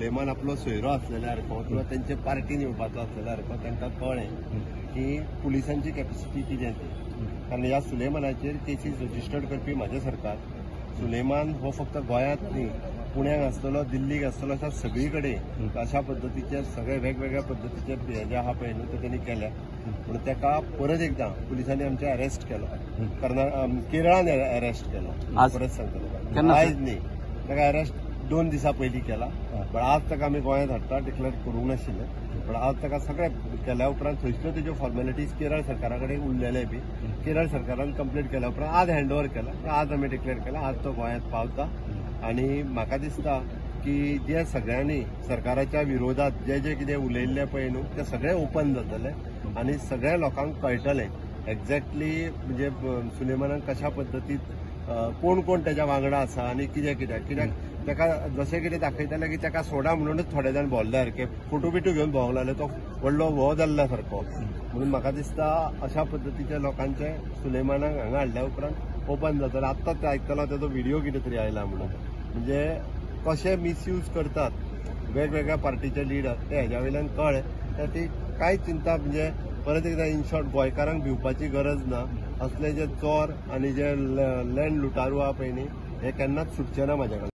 सुलेमान आपलो सोयरो आसलेल्यारको किंवा त्यांचे पार्टीन येवपाचो आसलेल्यारको तांकां कळ्ळें की पुलिसांची कॅपॅसिटी कितें ती. कारण ह्या सुलेमानाचेर केसीस रजिस्टर्ड करपी म्हाजें सरकार. सुलेमान हो फक्त गोंयांत न्ही, पुण्याक आसतलो, दिल्लीक आसतलो, अशा सगळी कडेन अशा पद्दतीचे सगळे वेगवेगळ्या पद्दतीचे जे आहा पळय न्हू ते त्यांनी केल्या. पूण ताका परत एकदां पुलिसांनी आमचे अरेस्ट केलो. केरळान अरेस्ट केलो. परत सांगता आयज न्ही, ताका अरेस्ट 2 दिसां पयलीं केला. पण आज ताका आमी गोंयांत हाडटा डिक्लेअर करूंक नाशिल्ले. पण आज ताका सगळे केल्या उपरांत थंयच्यो तेज्यो फॉर्मेलिटीज केरळ सरकारा कडेन उरलेले बी केरळ सरकारान कंप्लीट केल्या उपरांत आज हँडओव्हर केला. आज आमी डिक्लेअर केला. आज तो गोंयांत पावता. आणि म्हाका दिसता की जे सगळ्यांनी सरकाराच्या विरोधात जे जे कितें उलयल्लें पळय न्हू ते सगळें ओपन जातले आणि सगळ्या लोकांक कळटलें एक्झॅक्टली म्हणजे सुलेमानान कशा पद्दतीत कोण कोण त्याच्या वांगडा आसा आणि कितें कित्याक ताका जशें कितें दाखयताले की ताका सोडा म्हणूनच थोडे जाण भोंवले सारके फोटो बिटो घेवन भोंवंक लागले. तो व्हडलो वो जाल्ल्या सारको. म्हणून म्हाका दिसता अशा पद्दतीच्या लोकांचे सुलेमानाक हांगा हाडल्या उपरांत ओपन जातले. आत्ताच आयकतलो तेजो व्हिडिओ कितें तरी आयला म्हणून. म्हणजे कशे मिसयूज करतात वेगवेगळ्या पार्टीचे लिडर ते हेज्या वयल्यान कळ्ळें. ती कांय चिंता म्हणजे परत एकदां इन शॉर्ट गोंयकारांक भिवपाची गरज ना. असले जे चोर आनी जे लँड लुटारू आहा पळय न्ही हे केन्नाच सुटचे ना म्हाजे कडल्यान.